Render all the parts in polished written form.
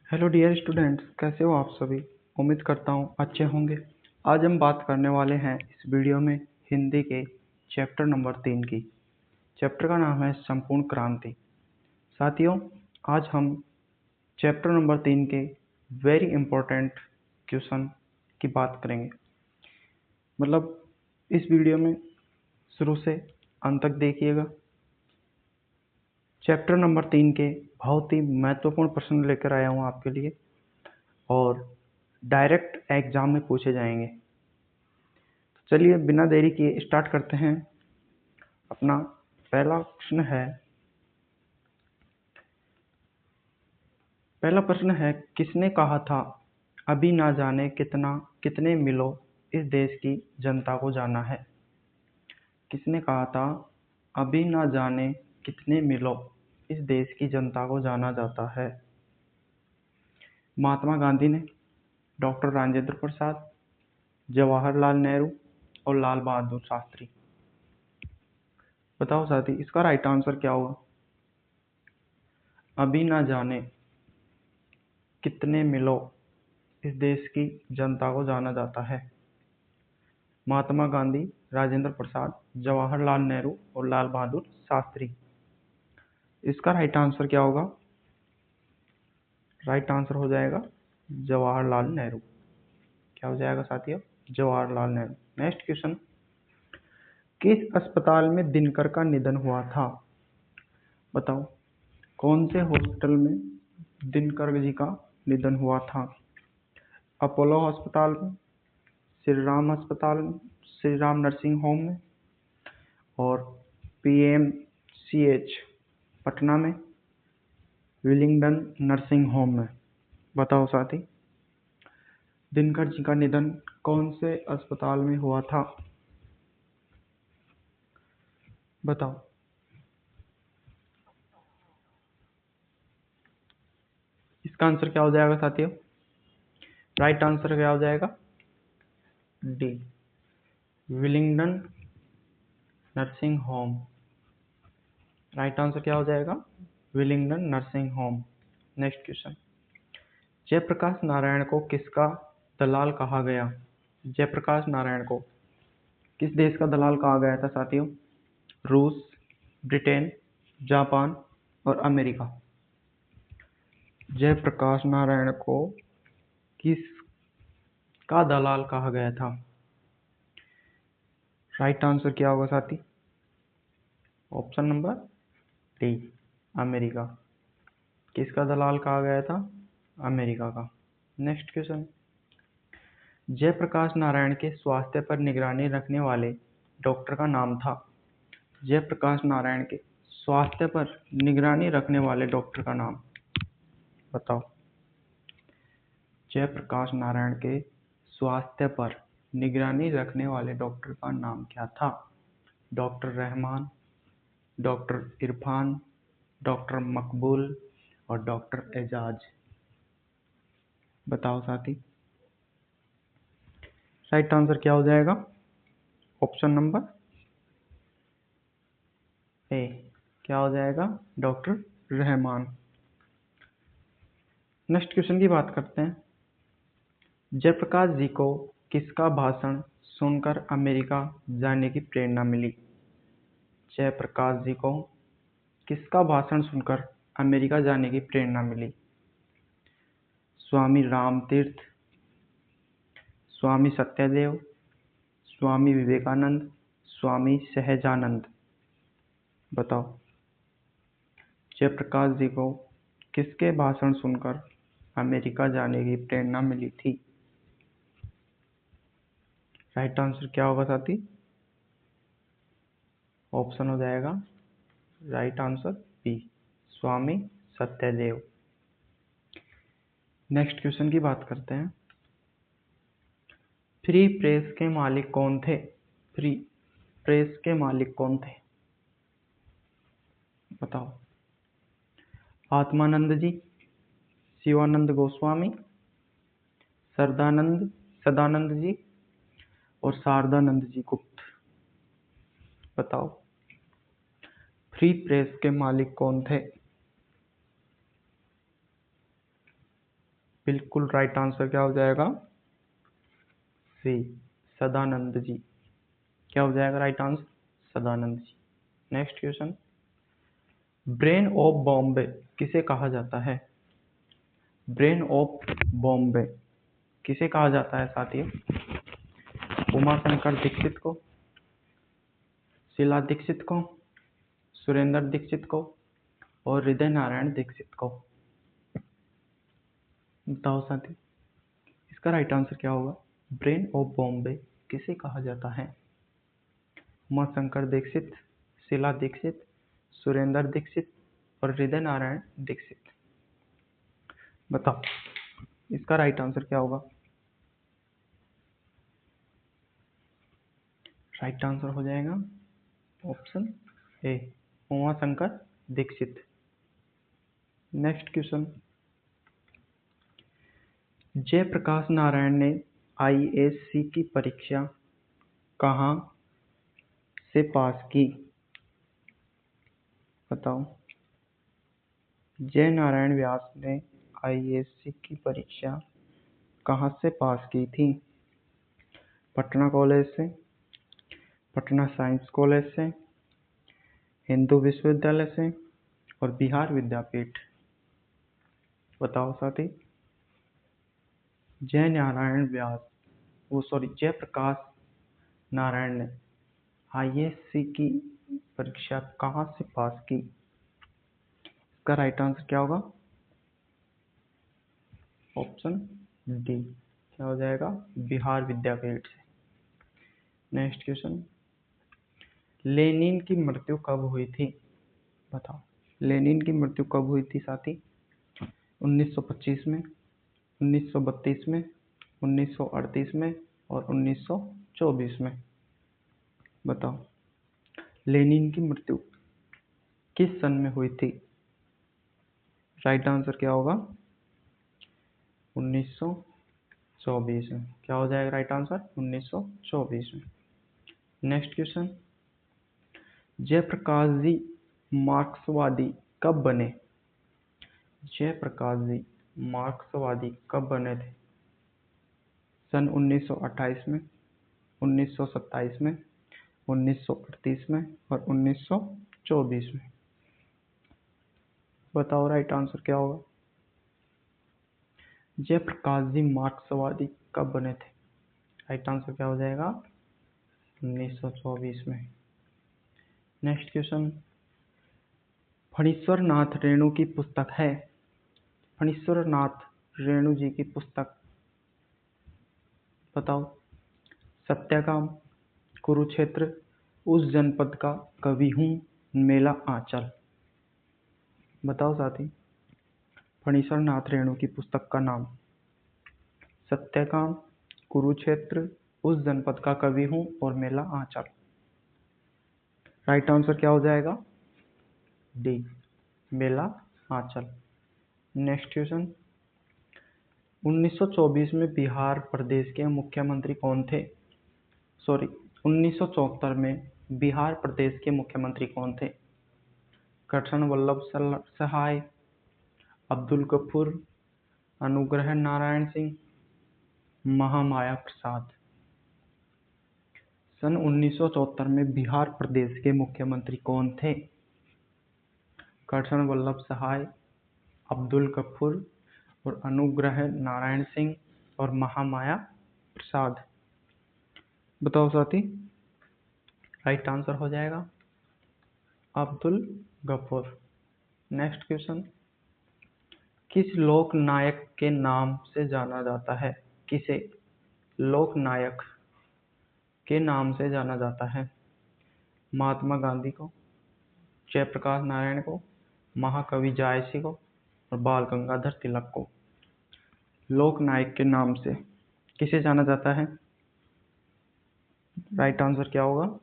Hello dear students, कैसे हो आप सभी। उम्मीद करता हूँ अच्छे होंगे। आज हम बात करने वाले हैं इस वीडियो में हिंदी के चैप्टर नंबर 3 की। चैप्टर का नाम है संपूर्ण क्रांति। साथियों, आज हम चैप्टर नंबर 3 के वेरी इंपॉर्टेंट क्वेश्चन की बात करेंगे। मतलब इस वीडियो में शुरू से अंत तक देखिएगा। चैप्टर नंबर 3 के बहुत ही महत्वपूर्ण प्रश्न लेकर आया हूँ आपके लिए और डायरेक्ट एग्जाम में पूछे जाएंगे। तो चलिए बिना देरी किए स्टार्ट करते हैं। अपना पहला प्रश्न है किसने कहा था अभी ना जाने कितने मिलो इस देश की जनता को जाना है। किसने कहा था अभी ना जाने कितने मिलो इस देश की जनता को जाना जाता है। महात्मा गांधी ने, डॉक्टर राजेंद्र प्रसाद, जवाहरलाल नेहरू और लाल बहादुर शास्त्री। बताओ साथी, इसका राइट आंसर क्या होगा। अभी ना जाने कितने मिलो इस देश की जनता को जाना जाता है। महात्मा गांधी, राजेंद्र प्रसाद, जवाहरलाल नेहरू और लाल बहादुर शास्त्री। इसका राइट आंसर क्या होगा। राइट आंसर हो जाएगा जवाहरलाल नेहरू। क्या हो जाएगा साथियों, जवाहरलाल नेहरू। नेक्स्ट क्वेश्चन, किस अस्पताल में दिनकर का निधन हुआ था। बताओ कौन से हॉस्पिटल में दिनकर जी का निधन हुआ था। अपोलो अस्पताल में, श्री राम अस्पताल में, श्री राम नर्सिंग होम में और PMCH पटना में, विलिंगडन नर्सिंग होम में। बताओ साथी, दिनकर जी का निधन कौन से अस्पताल में हुआ था। बताओ। इसका आंसर क्या हो जाएगा साथियों। राइट आंसर क्या हो जाएगा, D, Willingdon nursing home. Right answer क्या हो जाएगा, Willingdon nursing home. Next question, Jayaprakash Narayan को किसका दलाल कहा गया। जयप्रकाश नारायण को किस देश का दलाल कहा गया था साथियों। रूस, ब्रिटेन, जापान और अमेरिका। जयप्रकाश नारायण को किस का दलाल कहा गया था। राइट आंसर क्या होगा साथी, ऑप्शन नंबर डी, अमेरिका। किसका दलाल कहा गया था, अमेरिका का। नेक्स्ट क्वेश्चन, जयप्रकाश नारायण के स्वास्थ्य पर निगरानी रखने वाले डॉक्टर का नाम था। जयप्रकाश नारायण के स्वास्थ्य पर निगरानी रखने वाले डॉक्टर का नाम बताओ। जयप्रकाश नारायण के स्वास्थ्य पर निगरानी रखने वाले डॉक्टर का नाम क्या था। Doctor Rahman, doctor Irfan, doctor मकबूल और डॉक्टर एजाज। बताओ साथी, राइट आंसर क्या हो जाएगा, ऑप्शन नंबर ए, क्या हो जाएगा, डॉक्टर रहमान। नेक्स्ट क्वेश्चन की बात करते हैं, जयप्रकाश जी को किसका भाषण सुनकर अमेरिका जाने की प्रेरणा मिली। जयप्रकाश जी को किसका भाषण सुनकर अमेरिका जाने की प्रेरणा मिली। स्वामी रामतीर्थ, स्वामी सत्यदेव, स्वामी विवेकानंद, स्वामी सहजानंद। बताओ, जयप्रकाश जी को किसके भाषण सुनकर अमेरिका जाने की प्रेरणा मिली थी। राइट आंसर क्या होगा साथी, ऑप्शन हो जाएगा राइट आंसर बी, स्वामी सत्यदेव। नेक्स्ट क्वेश्चन की बात करते हैं, फ्री प्रेस के मालिक कौन थे। फ्री प्रेस के मालिक कौन थे, बताओ। आत्मानंद जी, शिवानंद गोस्वामी, सदानंद जी और शारदानंद जी गुप्त। बताओ, फ्री प्रेस के मालिक कौन थे। बिल्कुल राइट आंसर क्या हो जाएगा? सी, सदानंद जी। क्या हो जाएगा right answer? Sadanand ji. Next question, brain of Bombay किसे कहा जाता है? ब्रेन ऑफ बॉम्बे किसे कहा जाता है साथियों? उमाशंकर दीक्षित को, शीला दीक्षित को, सुरेंद्र दीक्षित को और हृदय नारायण दीक्षित को। बताओ साथी, इसका राइट आंसर क्या होगा? ब्रेन ऑफ बॉम्बे किसे कहा जाता है? उमाशंकर दीक्षित, शीला दीक्षित, सुरेंद्र दीक्षित और हृदय नारायण दीक्षित। बताओ इसका राइट आंसर क्या होगा? राइट आंसर हो जाएगा option A, Umashankar Dikshit. Next question, Jayaprakash Narayan ने आईएएस की परीक्षा कहाँ से पास की? बताओ। जय नारायण व्यास ने आईएएस की परीक्षा कहाँ से पास की थी? पटना कॉलेज से, पटना साइंस कॉलेज से, हिंदू विश्वविद्यालय से और बिहार विद्यापीठ। बताओ साथी। जयप्रकाश नारायण ने आईएएस की परीक्षा कहाँ से पास की? इसका राइट आंसर क्या होगा? ऑप्शन डी, क्या हो जाएगा? बिहार विद्यापीठ से। नेक्स्ट क्वेश्चन, लेनिन की मृत्यु कब हुई थी? बताओ, लेनिन की मृत्यु कब हुई थी साथी? 1925 में, 1932 में, 1938 में और 1924 में। बताओ लेनिन की मृत्यु किस सन में हुई थी? राइट आंसर क्या होगा? 1924 में। क्या हो जाएगा राइट आंसर? 1924 में। नेक्स्ट क्वेश्चन, जयप्रकाश जी मार्क्सवादी कब बने? जयप्रकाश जी मार्क्सवादी कब बने थे? सन 1928 में, 1927 में, 1938 में और 1924 में। बताओ राइट आंसर क्या होगा? जयप्रकाश जी मार्क्सवादी कब बने थे? राइट आंसर क्या हो जाएगा? 1924 में। नेक्स्ट क्वेश्चन, फणीश्वर नाथ रेणु की पुस्तक है। फणीश्वर नाथ रेणु जी की पुस्तक बताओ। सत्याग्रह, कुरुक्षेत्र, उस जनपद का कवि हूँ, मेला आंचल। बताओ साथी, फणीश्वर नाथ रेणु की पुस्तक का नाम। सत्याग्रह, कुरुक्षेत्र, उस जनपद का कवि हूँ और मेला आंचल। राइट आंसर क्या हो जाएगा? डी, मेला आंचल। नेक्स्ट क्वेश्चन, 1924 में बिहार प्रदेश के मुख्यमंत्री कौन थे? 1974 में बिहार प्रदेश के मुख्यमंत्री कौन थे? करशन वल्लभ सहाय, अब्दुल गफूर, अनुग्रह नारायण सिंह, महामाया प्रसाद। सन 1974 में बिहार प्रदेश के मुख्यमंत्री कौन थे? करशन वल्लभ सहाय, अब्दुल गफूर और अनुग्रह नारायण सिंह और महामाया प्रसाद। बताओ साथी, राइट आंसर हो जाएगा अब्दुल गफूर। नेक्स्ट क्वेश्चन, किस लोक नायक के नाम से जाना जाता है? किसे लोक नायक के नाम से जाना जाता है? महात्मा गांधी को, जयप्रकाश नारायण को, महाकवि जायसी को और बाल गंगाधर तिलक को। लोक नायक के नाम से किसे जाना जाता है? राइट आंसर क्या होगा?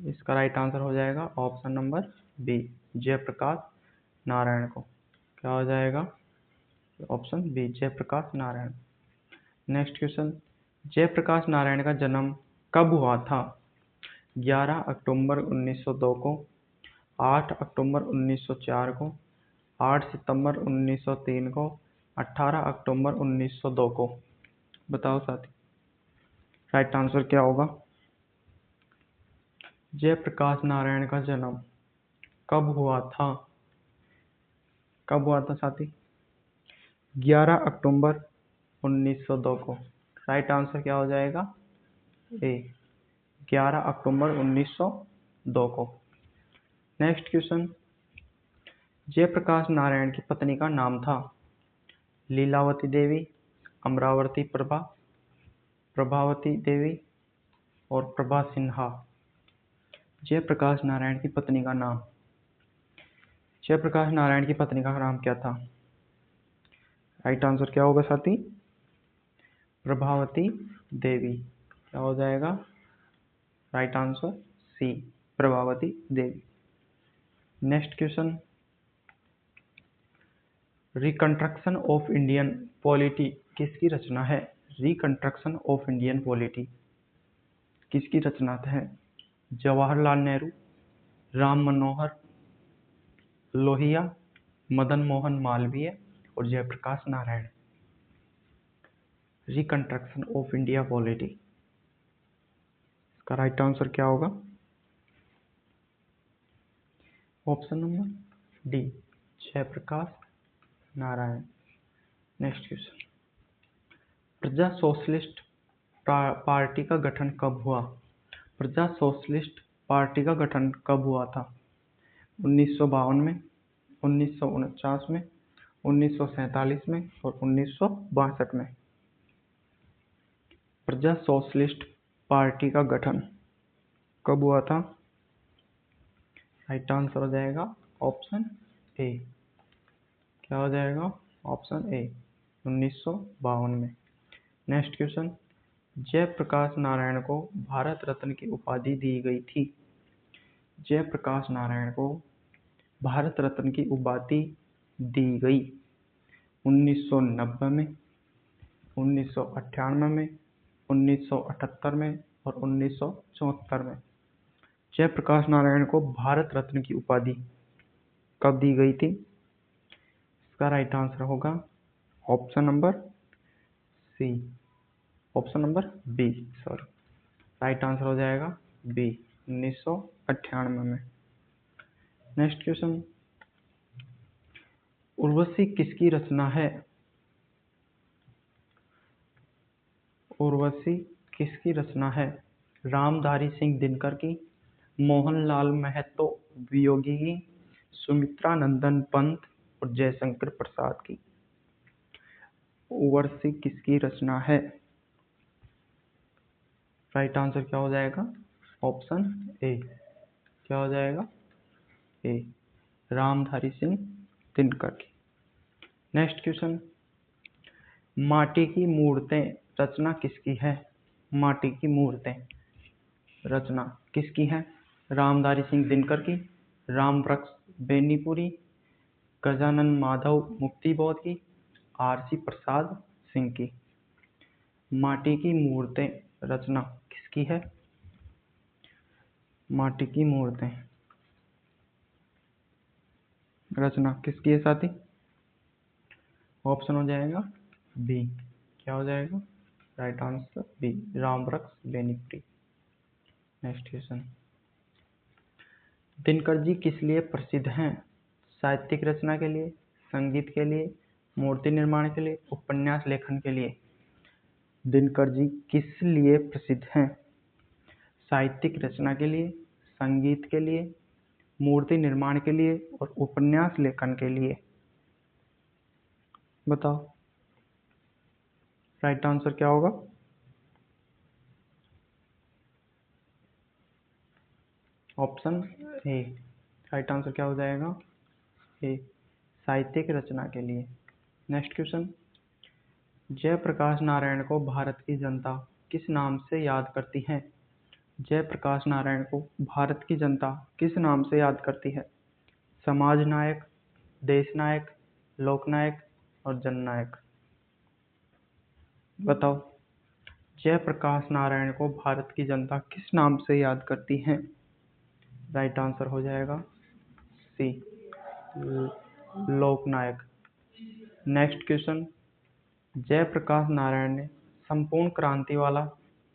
इसका राइट आंसर हो जाएगा option number B, Jayaprakash Narayan को। क्या हो जाएगा? Option B, Jayaprakash Narayan. Next question, Jayaprakash Narayan का जन्म कब हुआ था? 11 अक्टूबर 1902 को, 8 अक्टूबर 1904 को, 8 सितंबर 1903 को, 18 अक्टूबर 1902 को। बताओ साथी, राइट आंसर क्या होगा? जयप्रकाश नारायण का जन्म कब हुआ था? कब हुआ था साथी? 11 अक्टूबर 1902 को। राइट आंसर क्या हो जाएगा? ए, 11 अक्टूबर 1902 को। नेक्स्ट क्वेश्चन, जयप्रकाश नारायण की पत्नी का नाम था लीलावती देवी, अमरावती प्रभा, प्रभावती देवी और प्रभा सिन्हा। जयप्रकाश नारायण की पत्नी का नाम, जयप्रकाश नारायण की पत्नी का नाम क्या था? राइट आंसर क्या होगा साथी? प्रभावती देवी। क्या हो जाएगा? Right answer C, Prabhavati Devi. Next question, reconstruction of Indian polity किसकी रचना है? रिकंस्ट्रक्शन ऑफ इंडियन पॉलिटी किसकी रचना है? जवाहरलाल नेहरू, राम मनोहर लोहिया, मदन मोहन मालवीय और Jayaprakash Narayan. Reconstruction of India polity, इसका राइट आंसर क्या होगा? Option number D, Jayaprakash Narayan. Next question, Praja socialist party का गठन कब हुआ? प्रजा सोशलिस्ट पार्टी का गठन कब हुआ था? 1952 में, 1949 में, 1947 में और 1962 में। प्रजा सोशलिस्ट पार्टी का गठन कब हुआ था? राइट आंसर हो जाएगा ऑप्शन ए। क्या हो जाएगा? ऑप्शन ए, 1952 में। नेक्स्ट क्वेश्चन, जयप्रकाश नारायण को भारत रत्न की उपाधि दी गई थी। जयप्रकाश नारायण को भारत रत्न की उपाधि दी गई 1990 में, 1998 में, 1978 में और 1974 में। जयप्रकाश नारायण को भारत रत्न की उपाधि कब दी गई थी? इसका राइट आंसर होगा option number C, option number B, sorry. Right answer हो जाएगा बी, 1998 में। नेक्स्ट क्वेश्चन, उर्वशी किसकी रचना है? उर्वशी किसकी रचना है? रामधारी सिंह दिनकर की, मोहनलाल महतो वियोगी की, सुमित्रा नंदन पंत और जयशंकर प्रसाद की। उर्वशी किसकी रचना है? राइट आंसर क्या हो जाएगा? ऑप्शन ए। क्या हो जाएगा? ए, रामधारी सिंह दिनकर की। नेक्स्ट क्वेश्चन, माटी की मूर्तें रचना किसकी है? माटी की मूर्तें रचना किसकी है? रामधारी सिंह दिनकर की, रामवृक्ष बेनीपुरी, गजानन माधव मुक्तिबोध की, आरसी प्रसाद सिंह की। माटी की मूर्तें रचना किसकी है? माटी की मूर्तें रचना किसकी है साथी? ऑप्शन हो जाएगा बी। क्या हो जाएगा? Right answer B, Rambriksh Benipuri. Next question, Dinkar ji किस लिए प्रसिद्ध हैं? साहित्यिक रचना के लिए, संगीत के लिए, मूर्ति निर्माण के लिए, उपन्यास लेखन के लिए। दिनकर जी किस लिए प्रसिद्ध हैं? साहित्यिक रचना के लिए, संगीत के लिए, मूर्ति निर्माण के लिए और उपन्यास लेखन के लिए। बताओ, राइट आंसर क्या होगा? Option A. राइट आंसर क्या हो जाएगा? ए, साहित्यिक रचना के लिए। नेक्स्ट क्वेश्चन, जयप्रकाश नारायण को भारत की जनता किस नाम से याद करती है? जयप्रकाश नारायण को भारत की जनता किस नाम से याद करती है? समाज नायक, देश नायक, लोकनायक और जननायक। बताओ, जयप्रकाश नारायण को भारत की जनता किस नाम से याद करती है? राइट आंसर हो जाएगा सी, लोकनायक। नेक्स्ट क्वेश्चन, जयप्रकाश नारायण ने संपूर्ण क्रांति वाला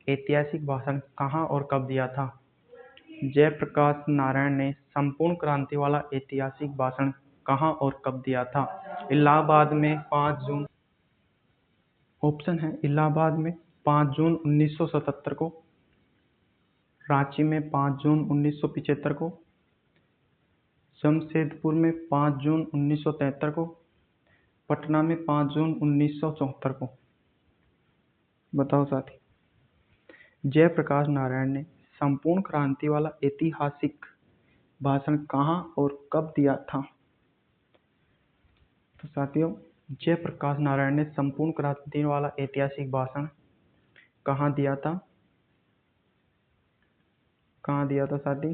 ऐतिहासिक भाषण कहाँ और कब दिया था? जयप्रकाश नारायण ने संपूर्ण क्रांति वाला ऐतिहासिक भाषण कहाँ और कब दिया था? इलाहाबाद में 5 जून, ऑप्शन है इलाहाबाद में 5 जून 1977 को, रांची में 5 जून 1975 को, जमशेदपुर में 5 जून 1973 को, पटना में 5 जून 1974 को। बताओ साथी, जयप्रकाश नारायण ने संपूर्ण क्रांति वाला ऐतिहासिक भाषण कहाँ और कब दिया था? तो साथियों, जयप्रकाश नारायण ने संपूर्ण क्रांति वाला ऐतिहासिक भाषण कहाँ दिया था? कहाँ दिया था साथी?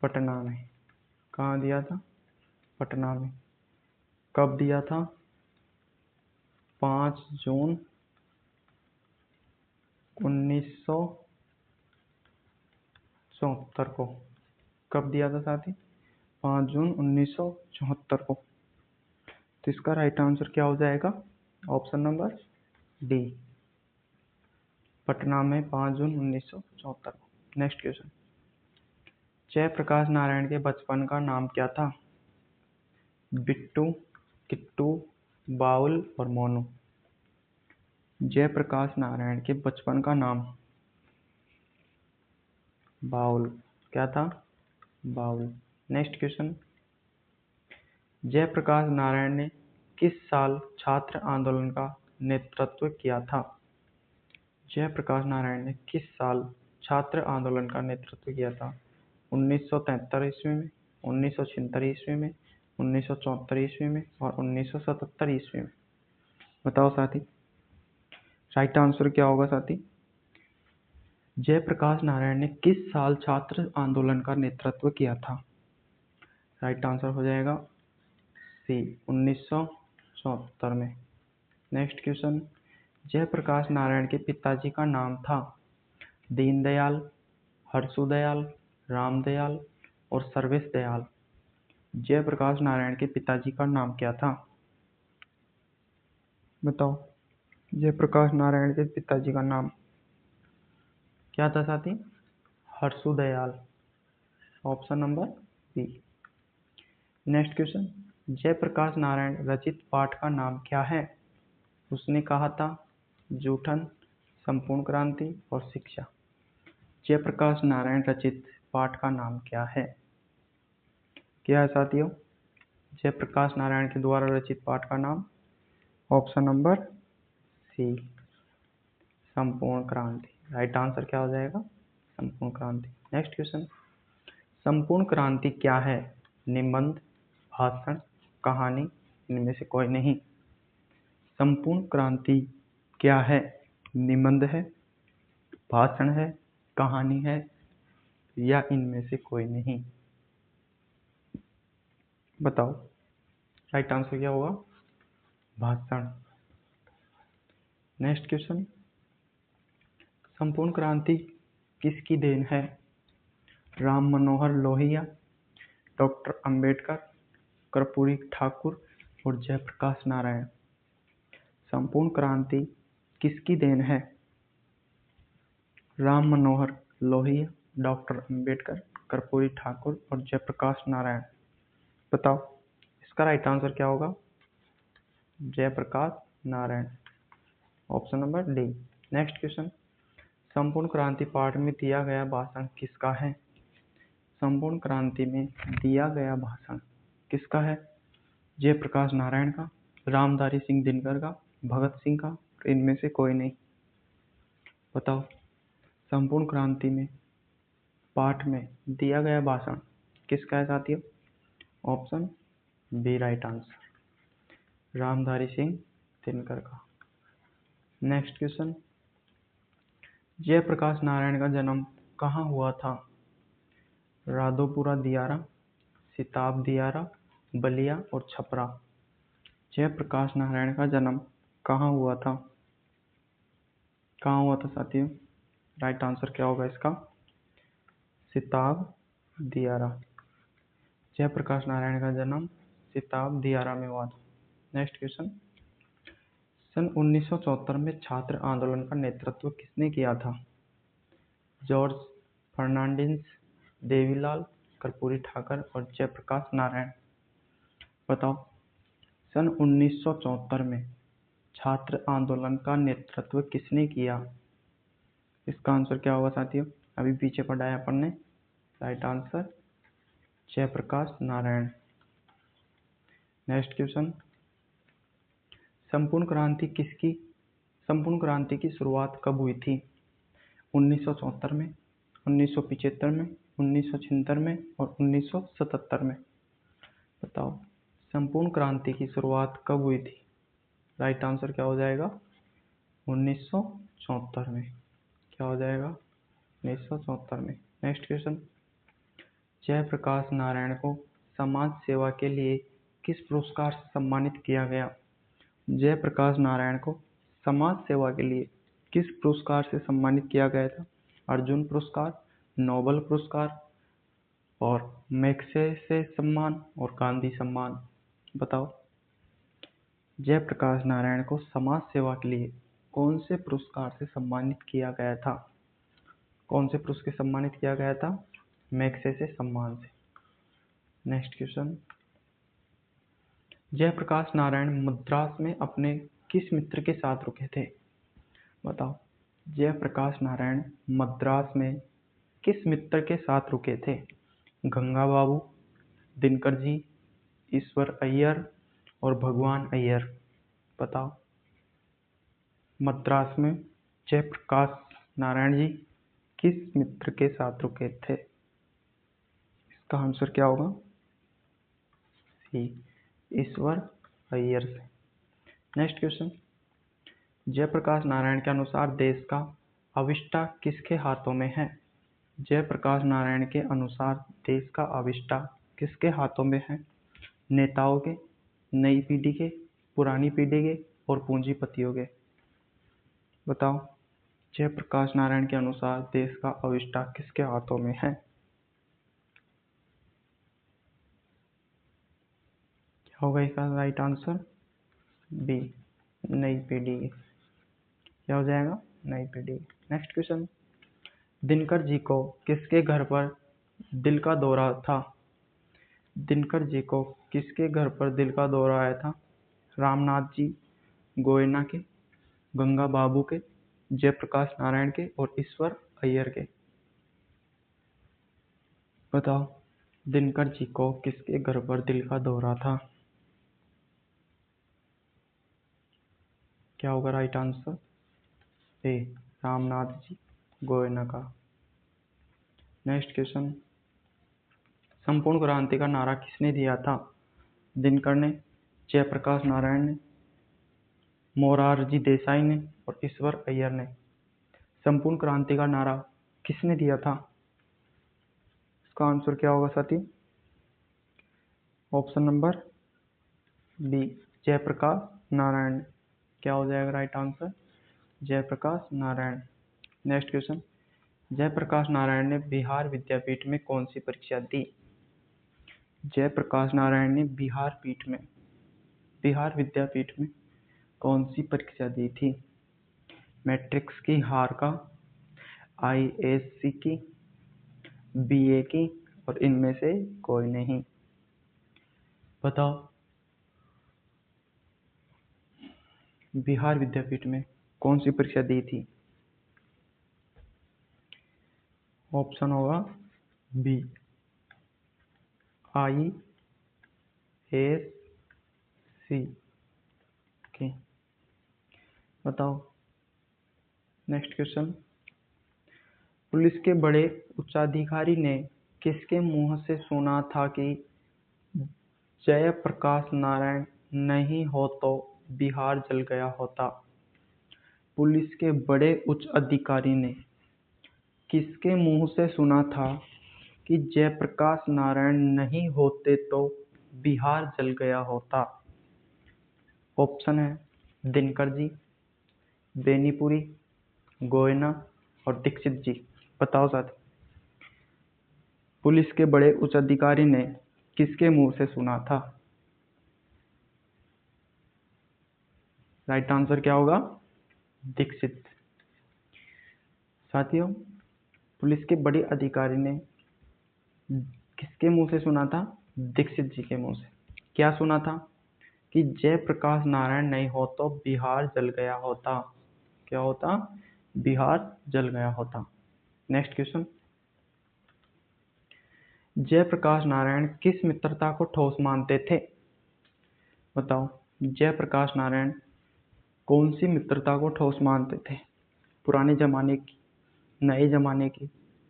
पटना में। कहाँ दिया था? पटना में। कब दिया था? 5 जून 1974 को। कब दिया था साथी? 5 जून 1974 को। तो इसका राइट आंसर क्या हो जाएगा? ऑप्शन नंबर डी, पटना में 5 जून 1974 को। नेक्स्ट क्वेश्चन, जयप्रकाश नारायण के बचपन का नाम क्या था? बिट्टू, किट्टू, बाउल और मोनू। जयप्रकाश नारायण के बचपन का नाम बाउल। क्या था? बाउल। नेक्स्ट क्वेश्चन, जयप्रकाश नारायण ने किस साल छात्र आंदोलन का नेतृत्व किया था? जयप्रकाश नारायण ने किस साल छात्र आंदोलन का नेतृत्व किया था? 1973 ईस्वी में, 1976 ईस्वी में, 1974 ईस्वी में और 1977 ईस्वी में। बताओ साथी, राइट आंसर क्या होगा साथी? जयप्रकाश नारायण ने किस साल छात्र आंदोलन का नेतृत्व किया था? राइट आंसर हो जाएगा सी, 1974 में। नेक्स्ट क्वेश्चन, जयप्रकाश नारायण के पिताजी का नाम था दीनदयाल, हर्षुदयाल, रामदयाल और सर्वेश दयाल। जयप्रकाश नारायण के पिताजी का नाम क्या था? बताओ, जयप्रकाश नारायण के पिताजी का नाम क्या था साथी? Harsudayal. Option number B. Next question, Jayaprakash Narayan रचित पाठ का नाम क्या है? उसने कहा था जूठन, संपूर्ण क्रांति और शिक्षा। जयप्रकाश नारायण रचित पाठ का नाम क्या है? क्या है साथियों जयप्रकाश नारायण के द्वारा रचित पाठ का नाम? ऑप्शन नंबर सी, संपूर्ण क्रांति। राइट आंसर क्या हो जाएगा? संपूर्ण क्रांति। नेक्स्ट क्वेश्चन, संपूर्ण क्रांति क्या है? निबंध, भाषण, कहानी, इनमें से कोई नहीं। संपूर्ण क्रांति क्या है? निबंध है, भाषण है, कहानी है या इनमें से कोई नहीं? बताओ, राइट आंसर क्या होगा? भाषण। नेक्स्ट क्वेश्चन, संपूर्ण क्रांति किसकी देन है? राम मनोहर लोहिया, डॉक्टर अंबेडकर, कर्पूरी ठाकुर और जयप्रकाश नारायण। संपूर्ण क्रांति किसकी देन है? राम मनोहर लोहिया, डॉक्टर अंबेडकर, कर्पूरी ठाकुर और जयप्रकाश नारायण। बताओ, इसका राइट आंसर क्या होगा? Jayaprakash Narayan. Option number D. Next question, संपूर्ण क्रांति पाठ में दिया गया भाषण किसका है? संपूर्ण क्रांति में दिया गया भाषण किसका है? जयप्रकाश नारायण का, रामधारी सिंह दिनकर का, भगत सिंह का, इनमें से कोई नहीं। बताओ, संपूर्ण क्रांति में पाठ में दिया गया भाषण किसका है साथियों? Option B right answer, Ramdhari Singh Dinkar का। नेक्स्ट क्वेश्चन, जयप्रकाश नारायण का जन्म कहाँ हुआ था? राधोपुरा दियारा, सिताब दियारा, बलिया और छपरा। जयप्रकाश नारायण का जन्म कहाँ हुआ था? कहाँ हुआ था साथियों? राइट आंसर क्या होगा इसका? सिताब दियारा। जयप्रकाश नारायण का जन्म सिताब दियारा में हुआ था। नेक्स्ट क्वेश्चन, सन 1974 में छात्र आंदोलन का नेतृत्व किसने किया था? जॉर्ज फर्नांडिस, देवीलाल, कर्पूरी ठाकर और जयप्रकाश नारायण। बताओ, सन 1974 में छात्र आंदोलन का नेतृत्व किसने किया? इसका आंसर क्या होगा साथियों? अभी पीछे पढ़ाया अपन ने। Right answer Jayaprakash Narayan. Next question, संपूर्ण क्रांति की शुरुआत कब हुई थी? 1974 में, 1975 में, 1976 में और 1977 में। बताओ, संपूर्ण क्रांति की शुरुआत कब हुई थी? राइट आंसर क्या हो जाएगा? 1974 में। क्या हो जाएगा? 1974 में। नेक्स्ट क्वेश्चन, जयप्रकाश नारायण को समाज सेवा के लिए किस पुरस्कार से सम्मानित किया गया? जयप्रकाश नारायण को समाज सेवा के लिए किस पुरस्कार से सम्मानित किया गया था? अर्जुन पुरस्कार, नोबेल पुरस्कार और मैग्सेसे सम्मान और गांधी सम्मान। बताओ, जयप्रकाश नारायण को समाज सेवा के लिए कौन से पुरस्कार से सम्मानित किया गया था? कौन से पुरस्कार से सम्मानित किया गया था? मैग्सेसे सम्मान से। नेक्स्ट क्वेश्चन, जयप्रकाश नारायण मद्रास में अपने किस मित्र के साथ रुके थे? बताओ, जयप्रकाश नारायण मद्रास में किस मित्र के साथ रुके थे? गंगा बाबू, दिनकर जी, ईश्वर अय्यर और भगवान अय्यर। बताओ, मद्रास में जयप्रकाश नारायण जी किस मित्र के साथ रुके थे? इसका आंसर क्या होगा? सी, ईश्वर अय्यर से। नेक्स्ट क्वेश्चन, जयप्रकाश नारायण के अनुसार देश का अविष्टा किसके हाथों में है? जयप्रकाश नारायण के अनुसार देश का अविष्टा किसके हाथों में है? नेताओं के, नई पीढ़ी के, पुरानी पीढ़ी के और पूंजीपतियों के। बताओ, जयप्रकाश नारायण के अनुसार देश का अविष्टा किसके हाथों में है? क्या होगा इसका राइट आंसर? बी, नई पीढ़ी के। क्या हो जाएगा? नई पीढ़ी। नेक्स्ट क्वेश्चन, दिनकर जी को किसके घर पर दिल का दौरा था? दिनकर जी को किसके घर पर दिल का दौरा आया था? रामनाथ जी गोयना के, गंगा बाबू के, जयप्रकाश नारायण के और ईश्वर अय्यर के। बताओ, दिनकर जी को किसके घर पर दिल का दौरा था? क्या होगा राइट आंसर? ए, रामनाथ जी गोयना का। नेक्स्ट क्वेश्चन, संपूर्ण क्रांति का नारा किसने दिया था? दिनकर ने, जयप्रकाश नारायण ने, मोरारजी देसाई ने और ईश्वर अय्यर ने। संपूर्ण क्रांति का नारा किसने दिया था? इसका आंसर क्या होगा साथी? Option number B, Jayaprakash Narayan. क्या हो जाएगा right answer? Jayaprakash Narayan. Next question, Jayaprakash Narayan ने बिहार विद्यापीठ में कौन सी परीक्षा दी? जयप्रकाश नारायण ने बिहार विद्यापीठ में कौन सी परीक्षा दी थी? मैट्रिक्स की, हार का, आईएससी की, बीए की और इनमें से कोई नहीं। बताओ, बिहार विद्यापीठ में कौन सी परीक्षा दी थी? ऑप्शन होगा बी, आईएससी की। बताओ, नेक्स्ट क्वेश्चन, पुलिस के बड़े उच्चाधिकारी ने किसके मुंह से सुना था कि जयप्रकाश नारायण नहीं हो तो बिहार जल गया होता? पुलिस के बड़े उच्च अधिकारी ने किसके मुंह से सुना था कि जयप्रकाश नारायण नहीं होते तो बिहार जल गया होता? ऑप्शन है दिनकर जी, बेनीपुरी, गोयना और दीक्षित जी। बताओ साथी, पुलिस के बड़े उच्च अधिकारी ने किसके मुंह से सुना था? राइट आंसर क्या होगा? दीक्षित। साथियों, पुलिस के बड़े अधिकारी ने किसके मुंह से सुना था? दीक्षित जी के मुंह से। क्या सुना था? कि जयप्रकाश नारायण नहीं हो तो बिहार जल गया होता। क्या होता? बिहार जल गया होता। नेक्स्ट क्वेश्चन, जयप्रकाश नारायण किस मित्रता को ठोस मानते थे? बताओ, जयप्रकाश नारायण कौन सी मित्रता को ठोस मानते थे? पुराने जमाने की, नए जमाने की,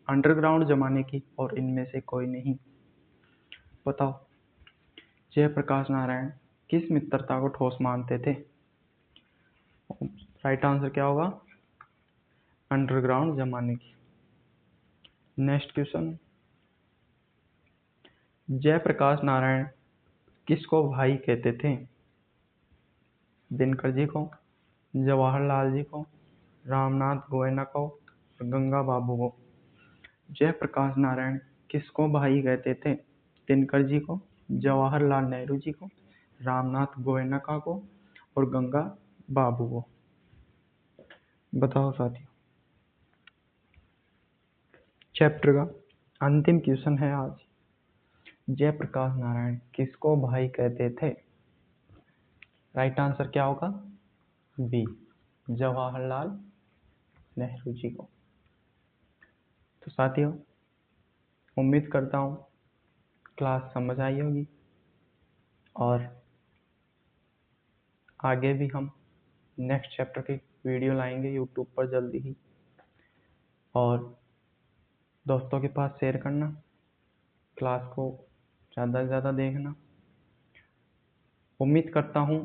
अंडरग्राउंड जमाने की, और इनमें से कोई नहीं। बताओ, जयप्रकाश नारायण किस मित्रता को ठोस मानते थे? राइट आंसर क्या होगा? अंडरग्राउंड जमाने की। नेक्स्ट क्वेश्चन, जयप्रकाश नारायण किसको भाई कहते थे? दिनकर जी को, जवाहरलाल जी को, रामनाथ गोयना को, गंगा बाबू को। जयप्रकाश नारायण किसको भाई कहते थे? दिनकर जी को, जवाहरलाल नेहरू जी को, रामनाथ गोयनका को, और गंगा बाबू को। बताओ साथियों, चैप्टर का अंतिम क्वेश्चन है आज, जयप्रकाश नारायण किसको भाई कहते थे? राइट आंसर क्या होगा? बी, जवाहरलाल नेहरू जी को। तो साथियों, उम्मीद करता हूँ क्लास समझ आई होगी, और आगे भी हम नेक्स्ट चैप्टर की वीडियो लाएंगे यूट्यूब पर जल्दी ही, और दोस्तों के पास शेयर करना, क्लास को ज़्यादा से ज़्यादा देखना। उम्मीद करता हूँ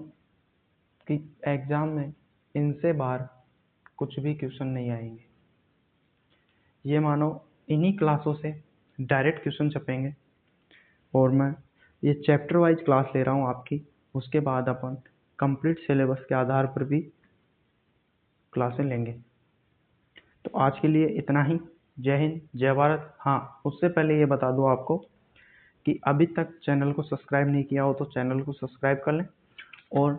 कि एग्ज़ाम में इनसे बाहर कुछ भी क्वेश्चन नहीं आएंगे। ये मानो इन्हीं क्लासों से डायरेक्ट क्वेश्चन छपेंगे, और मैं ये चैप्टर वाइज क्लास ले रहा हूँ आपकी। उसके बाद अपन कंप्लीट सिलेबस के आधार पर भी क्लासें लेंगे। तो आज के लिए इतना ही। जय हिंद, जय भारत। हाँ, उससे पहले ये बता दूँ आपको कि अभी तक चैनल को सब्सक्राइब नहीं किया हो तो चैनल को सब्सक्राइब कर लें, और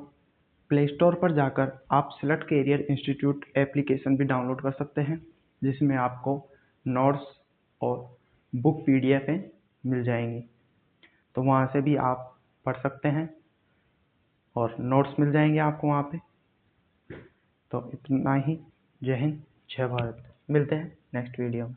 प्ले स्टोर पर जाकर आप सेलेक्ट कैरियर इंस्टीट्यूट एप्लीकेशन भी डाउनलोड कर सकते हैं, जिसमें आपको नोट्स और बुक PDF मिल जाएंगी। तो वहाँ से भी आप पढ़ सकते हैं, और नोट्स मिल जाएंगे आपको वहाँ पे। तो इतना ही। जय हिंद, जय भारत। मिलते हैं नेक्स्ट वीडियो में।